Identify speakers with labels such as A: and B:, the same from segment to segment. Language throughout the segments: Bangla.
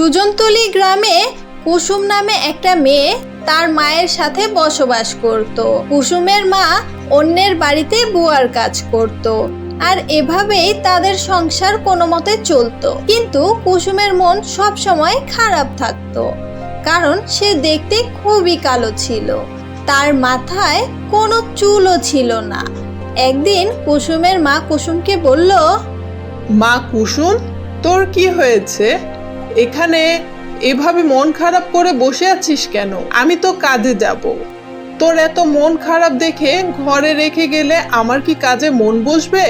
A: সুজনতলি গ্রামে কুসুম নামে একটা মেয়ে তার মায়ের সাথে বসবাস করত। কুসুমের মা অন্যের বাড়িতে বুয়ার কাজ করত, আর এভাবেই তাদের সংসার কোনো মতে চলতো। কিন্তু কুসুমের মন সব সময় খারাপ থাকতো, কারণ সে দেখতে খুবই কালো ছিল। তার মাথায় কোনো চুলও ছিল না। একদিন কুসুমের মা কুসুমকে বলল,
B: মা কুসুম, তোর কি হয়েছে? এখানে এভাবে মন খারাপ করে বসে আছিস কেন? আমি তো কাজে যাব। তোর এত মন খারাপ দেখে ঘরে রেখে গেলে আমার কি কাজে মন বসবে?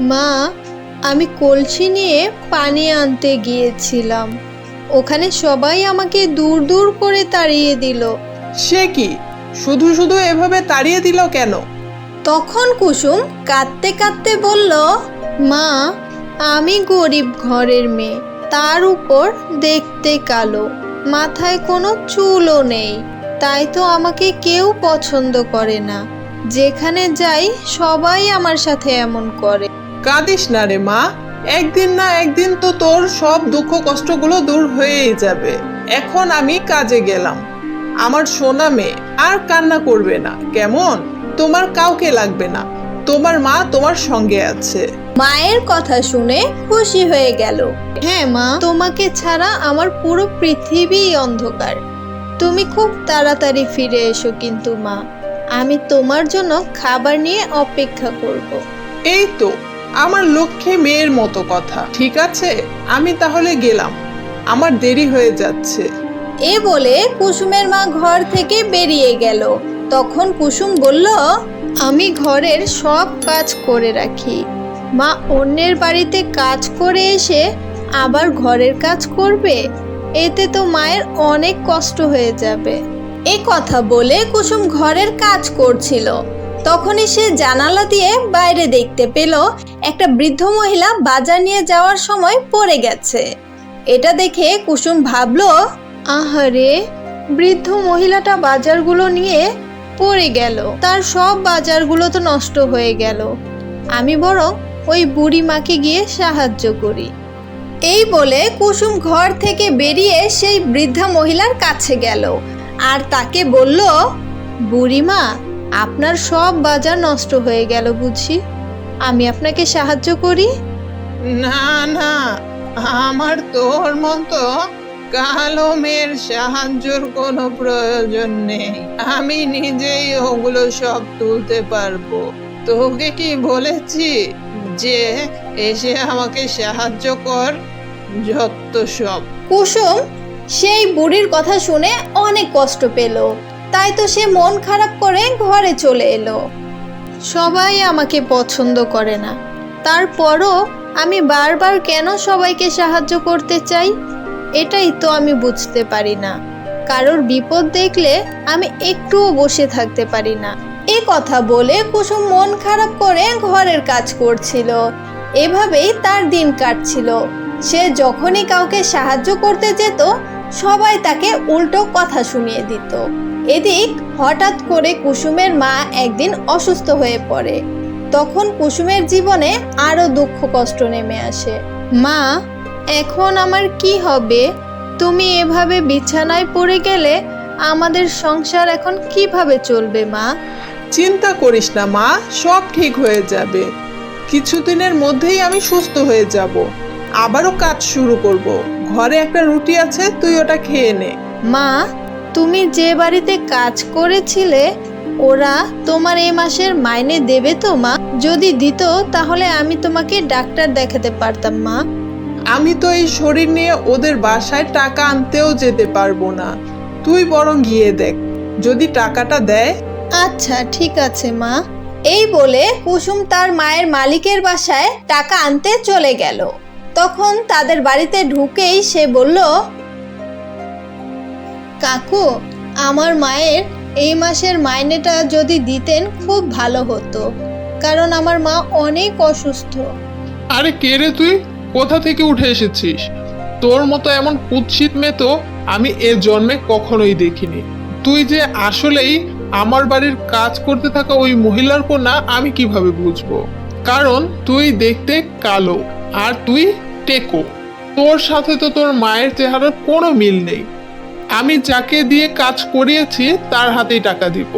A: মা, আমি কলসি নিয়ে পানি আনতে গিয়েছিলাম, ওখানে সবাই আমাকে দূর দূর করে তাড়িয়ে দিল।
B: সে কি, শুধু শুধু এভাবে তাড়িয়ে দিল কেন?
A: তখন কুসুম কাঁদতে কাঁদতে বলল, মা, আমি গরিব ঘরের মেয়ে, তার উপর দেখতে কালো, মাথায় কোনো চুলও নেই, তাই তো আমাকে কেউ পছন্দ করে না। যেখানে যাই সবাই আমার সাথে এমন করে।
B: কাঁদিস না রে মা, একদিন না একদিন তো তোর সব দুঃখ কষ্টগুলো দূর হয়েই যাবে। এখন আমি কাজে গেলাম। আমার সোনা মেয়ে আর কান্না করবে না, কেমন? তোমার কাউকে লাগবে না, তোমার মা তোমার সঙ্গে আছে।
A: মায়ের কথা শুনে খুশি হয়ে গেল। হ্যাঁ মা, তোমাকে ছাড়া আমার পুরো পৃথিবী অন্ধকার। তুমি খুব তাড়াতাড়ি ফিরে এসো কিন্তু মা, আমি তোমার জন্য খাবার নিয়ে অপেক্ষা করব।
B: এই তো আমার লক্ষ্মী মেয়ের মতো কথা। ঠিক আছে, আমি তাহলে গেলাম, আমার দেরি হয়ে যাচ্ছে।
A: এ বলে কুসুমের মা ঘর থেকে বেরিয়ে গেল। তখন কুসুম বলল, আমি ঘরের সব কাজ করে রাখি, মা অন্যের বাড়িতে কাজ করে এসে আবার ঘরের কাজ করবে, এতে তো মায়ের অনেক কষ্ট হয়ে যাবে। এই কথা বলে কুসুম ঘরের কাজ করছিল। তখনই সে জানালা দিয়ে বাইরে দেখতে পেল একটা বৃদ্ধ মহিলা বাজার নিয়ে যাওয়ার সময় পড়ে গেছে। এটা দেখে কুসুম ভাবলো, আহারে, বৃদ্ধ মহিলাটা বাজারগুলো নিয়ে পড়ে গেল, তার সব বাজারগুলো তো নষ্ট হয়ে গেল। আমি বরং ওই বুড়ি মাকে গিয়ে সাহায্য করি। এই বলে কুসুম ঘর থেকে বেরিয়ে সেই বৃদ্ধা মহিলার কাছে গেল আর তাকে বলল, বুড়িমা, আপনার সব বাজার নষ্ট হয়ে গেল বুঝি, আমি আপনাকে সাহায্য করি?
B: না না, আমার তোর মতো কালো মেয়ের সাহায্যের কোনো প্রয়োজন নেই, আমি নিজেই ওগুলো সব তুলতে পারবো। তোকে কি বলেছি যে এসে আমাকে সাহায্য কর? যত সব।
A: কুসুম সেই বুড়ির কথা শুনে অনেক কষ্ট পেল, তাই তো সে মন খারাপ করে ঘরে চলে এলো। সবাই আমাকে পছন্দ করে না, তারপরও আমি বারবার কেন সবাইকে সাহায্য করতে চাই, এটাই তো আমি বুঝতে পারি না। কারোর বিপদ দেখলে আমি একটুও বসে থাকতে পারি না। এ কথা বলে কুসুম মন খারাপ করে ঘরের কাজ করছিল। এভাবেই তার দিন কাটছিল। সে যখনই কাউকে সাহায্য করতে যেত, সবাই তাকে উল্টো কথা শুনিয়ে দিত। এদিক হঠাৎ করে কুসুমের মা একদিন অসুস্থ হয়ে পড়ে। তখন কুসুমের জীবনে আরো দুঃখ কষ্ট নেমে আসে। মা, এখন আমার কি হবে? তুমি এভাবে বিছানায় পড়ে গেলে আমাদের সংসার এখন কিভাবে চলবে মা?
B: চিন্তা করিস না মা, সব ঠিক হয়ে যাবে। কিছুদিনের মধ্যেই আমি সুস্থ হয়ে যাব, আবারও কাজ শুরু করব। ঘরে একটা রুটি আছে, তুই ওটা খেয়ে নে।
A: মা, তুমি যে বাড়িতে কাজ করেছিলে ওরা তোমার এই মাসের মাইনে দেবে তো মা? যদি দিত তাহলে আমি তোমাকে ডাক্তার দেখাতে পারতাম মা।
B: আমি তো এই শরীর নিয়ে ওদের বাসায় টাকা আনতেও যেতে পারবো না, তুই বরং গিয়ে দেখ যদি টাকাটা দেয়।
A: আচ্ছা ঠিক আছে মা। এই বলে কুসুম তার মায়ের মালিকের বাসায় টাকা আনতে চলে গেল। তখন তাদের বাড়িতে ঢুকেই সে বলল, কাকু, আমার মায়ের এই মাসের মাইনেটা যদি দিতেন খুব ভালো হতো, কারণ আমার মা অনেক অসুস্থ।
C: আরে কে রে তুই? কোথা থেকে উঠে এসেছিস? তোর মতো এমন কুৎসিত মেয়ে তো আমি এ জন্মে কখনোই দেখিনি। তুই যে আসলেই আমার বাড়ির কাজ করতে থাকা ওই মহিলার কন্যা আমি কিভাবে বুঝবো? কারণ তুই দেখতে কালো আর তুই টেকো। তোর সাথে তো তোর মায়ের চেহারার কোনো মিল নেই। আমি যাকে দিয়ে কাজ করিয়েছি তার হাতেই টাকা দিব,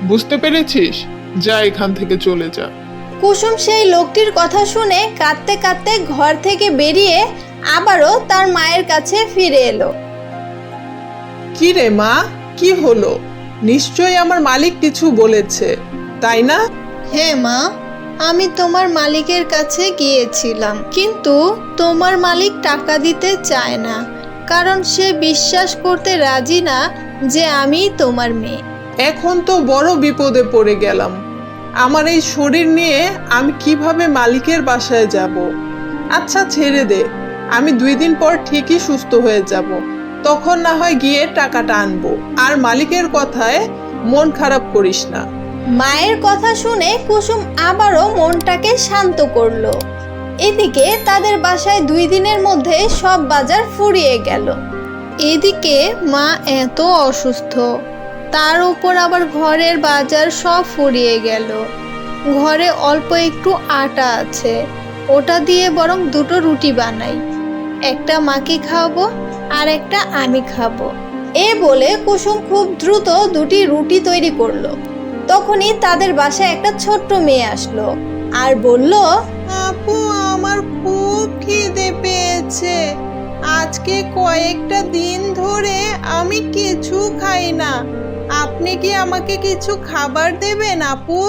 C: বুঝতে পেরেছিস? যা এখান থেকে চলে যা।
A: কুসুম সেই লোকটির কথা শুনে কাঁদতে কাঁদতে ঘর থেকে বেরিয়ে আবারও তার মায়ের কাছে ফিরে এলো।
B: কি রে মা, কি হলো? নিশ্চয়ই আমার মালিক কিছু বলেছে, তাই না?
A: হ্যাঁ মা, আমি তোমার মালিকের কাছে গিয়েছিলাম, কিন্তু তোমার মালিক টাকা দিতে চায় না, কারণ সে বিশ্বাস করতে রাজি না যে আমি তোমার মেয়ে।
B: এখন তো বড় বিপদে পড়ে গেলাম। আমার এই শরীর নিয়ে আমি কিভাবে মালিকের বাসায় যাব? আচ্ছা ছেড়ে দে, আমি 2 দিন পর ঠিকই সুস্থ হয়ে যাব, তখন না হয় গিয়ে টাকাটা আনবো। আর মালিকের কথায় মন খারাপ করিস না।
A: মায়ের কথা শুনে কুসুম আবারও মনটাকে শান্ত করলো। এদিকে তাদের বাসায় 2 দিনের মধ্যে সব বাজার ফুরিয়ে গেল। এদিকে মা এত অসুস্থ, তার উপর আবার ঘরের বাজার সব ফুরিয়ে গেল। ঘরে অল্প একটু আটা আছে, ওটা দিয়ে বরং 2টো রুটি বানাই, একটা মাকে খাওয়াবো আর একটা আমি খাবো। এ বলে কুসুম খুব দ্রুত 2টি রুটি তৈরি করলো। তখনই তাদের বাসায় একটা ছোট্ট মেয়ে আসলো আর বলল,
B: আপু, আমার খুব খিদে পেয়েছে। আজকে কয়েকটা দিন ধরে আমি কিছু খাই না। আপনি কি আমাকে কিছু খাবার দেবেন আপু?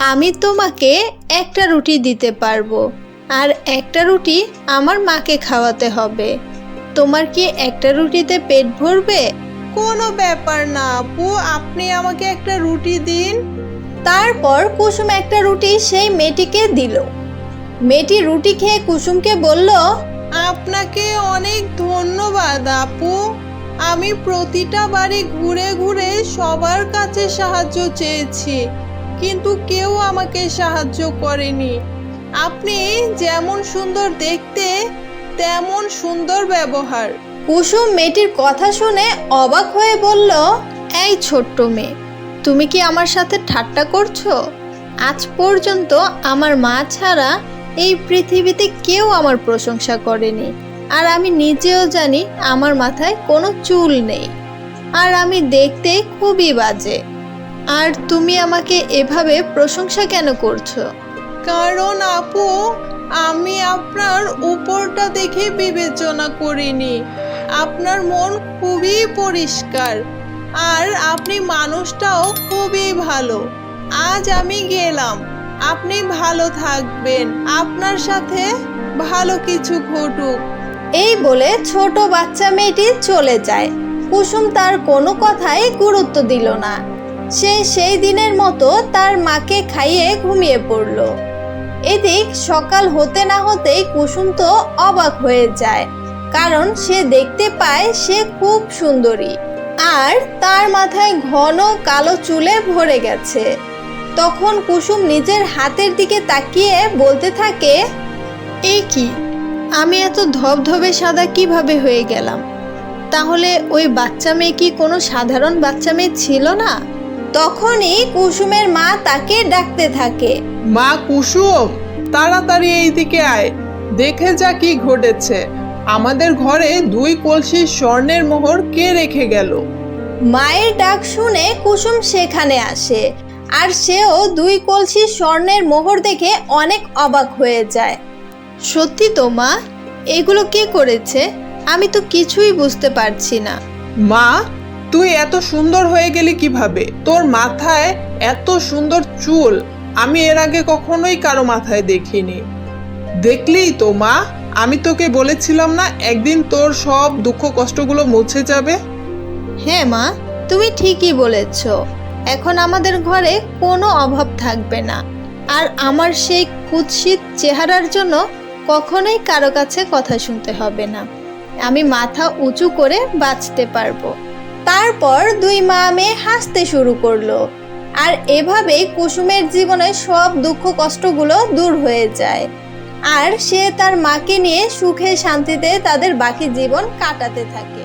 A: আমি তোমাকে একটা রুটি দিতে পারবো, আর একটা রুটি আমার মাকে খাওয়াতে হবে। তোমার কি একটা রুটিতে পেট ভরবে?
B: কোনো ব্যাপার না আপু, আপনি আমাকে একটা রুটি দিন।
A: তারপর কুসুম একটা রুটি সেই মেয়েটিকে দিল। মেয়েটি রুটি খেয়ে কুসুমকে বলল,
B: আপনাকে অনেক ধন্যবাদ আপু। আমি প্রতিটা বাড়ি ঘুরে ঘুরে সবার কাছে সাহায্য চেয়েছি, কিন্তু কেউ আমাকে সাহায্য করেনি। আপনি যেমন সুন্দর দেখতে, তেমন সুন্দর ব্যবহার।
A: কুসুম মেয়েটির কথা শুনে অবাক হয়ে বলল, এই ছোট্ট মেয়ে, তুমি কি আমার সাথে ঠাট্টা করছো? আজ পর্যন্ত আমার মা ছাড়া এই পৃথিবীতে কেউ আমার প্রশংসা করেনি, আর আমি নিজেও জানি আমার মাথায় কোনো চুল নেই, আর আমি দেখতে খুবই বাজে। আর তুমি আমাকে এভাবে প্রশংসা কেন করছো?
B: কারণ আপু, আমি আপনার উপরটা দেখে বিবেচনা করিনি। আপনার মন খুবই পরিষ্কার, আর আপনি মানুষটাও খুবই ভালো। আজ আমি গেলাম, আপনি ভালো থাকবেন। আপনার সাথে ভালো কিছু ঘটুক।
A: এই বলে ছোট বাচ্চা মেয়েটি চলে যায়। কুসুম তার কোনো কথাই গুরুত্ব দিল না। সে সেই দিনের মতো তার মাকে খাইয়ে ঘুমিয়ে পড়ল। এদিক সকাল হতে না হতেই কুসুম তো অবাক হয়ে যায়, কারণ সে দেখতে পায় সে খুব সুন্দরী, আর তার মাথায় ঘন কালো চুলে ভরে গেছে। তখন কুসুম নিজের হাতের দিকে তাকিয়ে বলতে থাকে, এই কি, আমি এত ধবধবে সাদা কিভাবে হয়ে গেলাম? তাহলে ওই বাচ্চা মেয়ে কি কোনো সাধারণ বাচ্চা মেয়ে ছিল না? তখনই কুসুমের মা তাকে ডাকতে থাকে,
B: মা কুসুম, তাড়াতাড়ি এইদিকে আয়, দেখে যা কি ঘটেছে। আমাদের ঘরে 2 কলসি স্বর্ণের মোহর কে রেখে গেল?
A: মায়ের ডাক শুনে কুসুম সেখানে আসে, আর সেও 2 কলসি স্বর্ণের মোহর দেখে অনেক অবাক হয়ে যায়। সত্যি তো মা, এগুলো কে করেছে? আমি তো কিছুই বুঝতে পারছি না।
B: মা, তুই এত সুন্দর হয়ে গেলি কিভাবে? তোর মাথায় এত সুন্দর চুল আমি এর আগে কখনোই কারো মাথায় দেখিনি। দেখলি তো মা, আমি তোকে বলেছিলাম না একদিন তোর সব দুঃখ কষ্টগুলো মুছে যাবে।
A: হ্যাঁ মা, তুমি ঠিকই বলেছ। এখন আমাদের ঘরে কোনো অভাব থাকবে না, আর আমার সেই কুৎসিত চেহারার জন্য কখনোই কারো কাছে কথা শুনতে হবে না। আমি মাথা উঁচু করে বাঁচতে পারবো। তারপর 2 মা মেয়ে হাসতে শুরু করলো, আর এভাবেই কুসুমের জীবনে সব দুঃখ কষ্টগুলো দূর হয়ে যায়, আর সে তার মাকে নিয়ে সুখে শান্তিতে তাদের বাকি জীবন কাটাতে থাকে।